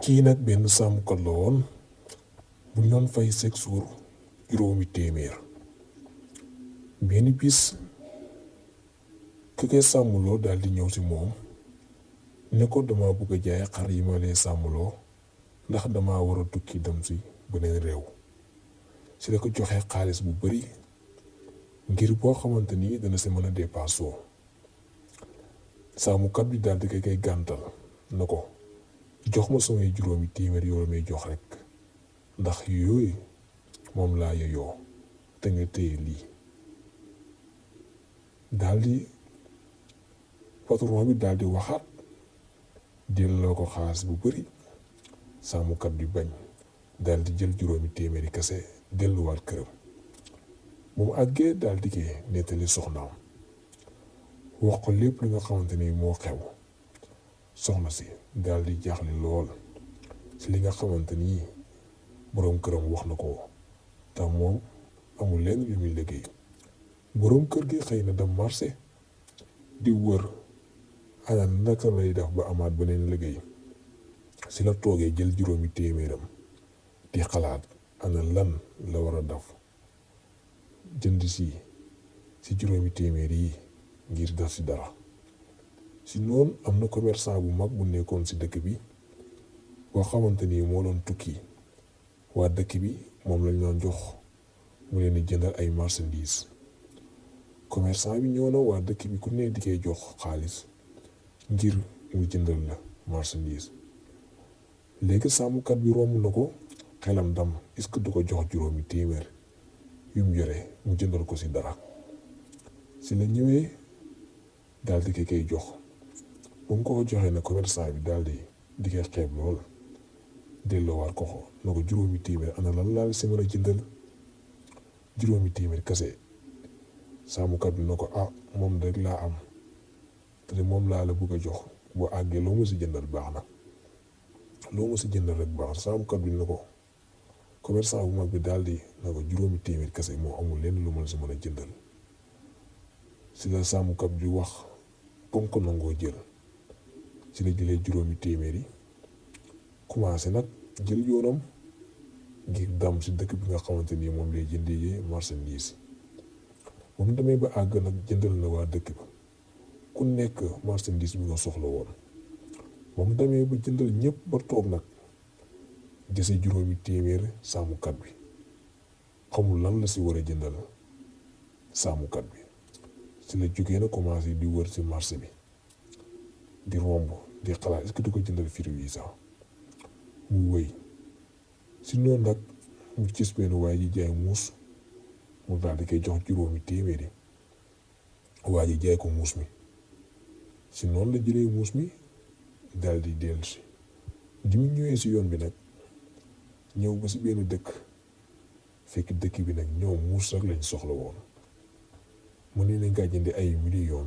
kii nag benn sàmmkat la woon bu ñu doon fay chaque jour juróomi téeméer. benn bis ki koy sàmmloo daal di ñëw ci moom ne ko dama bëgg a jaay xar yi ma lay sàmmloo ndax dama war a tukki dem ci beneen réew. ci la ko joxee xaalis bu bari ngir boo xamante ni dana si mën a dépassoo. sàmmkat bi daal di koy gàntal na ko jox ma samay juróomi téeméer yoo may jox rekk ndax yooyu moom laa yoyoo te nga téye lii. daldi patron bi daldi waxaat delloo ko xaalis bu bari. sàmmkat bi bañ daldi jël juróomi téeméeri kese delluwaat këram. bu mu àggee daldi koy nettali soxnaam wax ko lépp li nga xamante ni moo xew. soxna si daldi jaaxle lool ci li nga xamante ni boroom këram wax na ko te moom amul lenn lu muy liggéey. boroom kër gi xëy na dem marché di wër ana naka lay def ba amaat beneen liggéey. ci la toogee jël juróomi téeméeram di xalaat ana lan la war a def jënd ci juróomi téeméer yi ngir def ci dara. ci noonu am na commerçant bu mag bu nekkoon ci dëkk bi boo xamante ni moo doon tukki. waa dëkk bi moom lañ doon jox mu leen di jëndal ay marchandises. commerçant bi ñëw na waa dëkk bi ku ne di koy jox xaalis ngir mu jëndal la marchandise. léegi sàmmkat bi romb na ko xelam dam est-ce que du ko jox juróomi téeméer yu mu yore mu jëndal ko ci dara. ci la ñëwee daal di koy jox bu mu ko joxee na commerçant bi daal di koy xeeb lool delloowaat ko na ko juróomi téeméer ana lan laal ci mën a jëndal juróomi téeméer kese. sàmmkat bi na ko moom rek laa am te moom laa la bëgg a jox boo àggee loo ma ci jëndal baax na loo ma ci jëndal rek baax na. sàmmkat bi na ko commerçant bu mag bi daal di na ko juróomi téeméer kese moo amul lenn lu ma la ci mën a jëndal. ci la sàmmkat bi wax comme ko nangoo jël. ci la jëlee juróomi téeméer yi commencé nag jël yoonam ngir dam ci dëkk bi nga xamante ni moom lay jëndee marchandise. ba mu demee ba àgg nag jëndal na waa dëkk ba ku nekk marchandise bi nga soxla woon. ba mu demee ba jëndal ñëpp ba toog nag dese juróomi téeméer sàmmkat bi xamul lan la ci war a jëndal sàmmkat bi. ci la jógee na commencé di wër ci marché bi di romb di xalaat est-ce que du ko jëndal fruits yi sax mu wëy. ci noonu nag mu gis benn waay ji jaay muus mu daal di koy jox juróomi téeméeri waa ji jaay ko muus mi. ci noonu la jëlee muus mi daal di dellu si. di mu ñëwee ci yoon bi nag ñëw ba ci benn dëkk fekk dëkk bi nag ñoom muus rek lañ soxla woon. mu ne nañ kaa jëndi ay million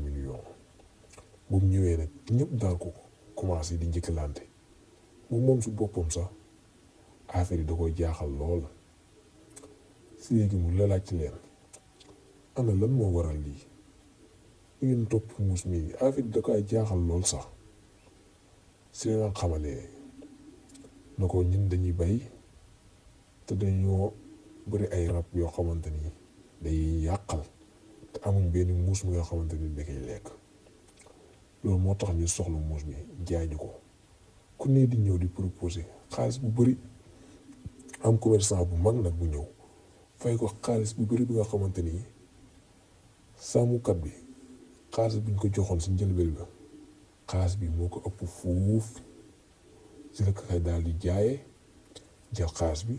bu mu ñëwee nag ñëpp daal ko commencé di njëkkalante bu moom ci boppam sax affaire yi da koy jaaxal lool. ci léegi mu la laaj ci leen ana lan moo waral lii li ngeen topp muus mi affaire yi da koy jaaxal lool sax. ci leen xamalee na ko ñun dañuy bay te dañoo bëri ay rab yoo xamante ni day yàqal te amuñ benn muus mi nga xamante ni da koy lekk. loolu moo tax ñu soxla muus mi jaay ñu ko. ku ne di ñëw di proposer xaalis bu bari. am commerçant bu mag nag bu ñëw fay ko xaalis bu bari bi nga xamante ni sàmmkat bi xaalis bi ñu ko joxoon ci njëlbeen ba xaalis bi moo ko ëpp fuuf. ci la ko daal di jaayee jël xaalis bi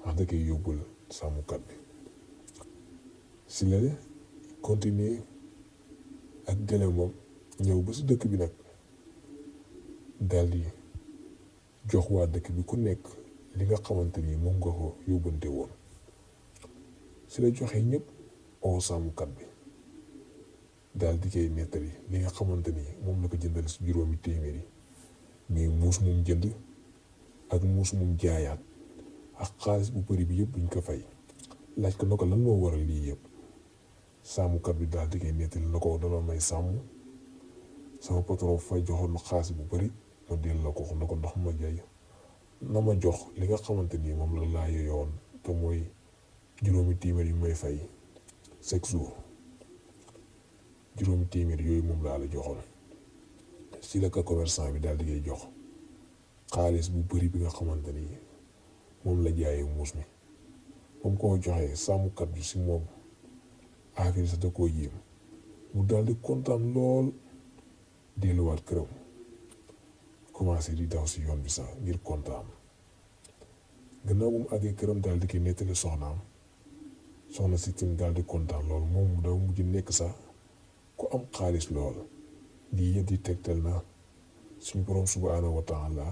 wax da koy yóbbul sàmmkat bi. ci la continuer ak gëlëm moom ñëw ba ci dëkk bi nag daal di jox waa dëkk bi ku nekk li nga xamante ni moom nga ko yóbbante woon. ci la joxe ñëpp oo sàmmkat bi daal di koy nettali li nga xamante ni moom la ko jëndal ci juróomi téeméeri mais muus mum jënd ak muus mum jaayaat ak xaalis bu bari bi yëpp buñ ko fay. laaj ko na ko lan moo waral lii yëpp. sàmmkat bi daal di koy nettali na ko daloon may sàmm sama patron fay joxoon ma xaalis bu bari ma delloo ko na ko ndax ma jaay na ma jox li nga xamante ni moom la laa yoyoon te mooy juróomi téeméer yu may fay chaque jour. juróomi téeméer yooyu moom laa la joxoon si la ko commerçant bi daal di koy jox xaalis bu bari bi nga xamante ni moom la jaayee muus mi. ba mu ko joxee sàmmkat bi si moom affaire sa da koo yéem mu daal di kontaan lool delluwaat këram commencé di daw si yoon bi sax ngir kontaan. gannaaw bu mu àggee këram daal di koy nettali soxnaam soxna si tim daal di kontaan lool moom dafa mujj nekk sax ku am xaalis lool. lii yëpp di tegtal na suñu borom subhaanahu wa taala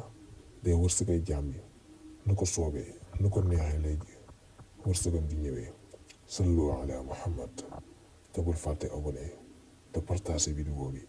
day wërsëgay jaam yi nu ko soobee nu ko neexee lay wërsëgam di ñëwee. sallu ala muhammad te bul fàtte abonné te partage vidéo bi.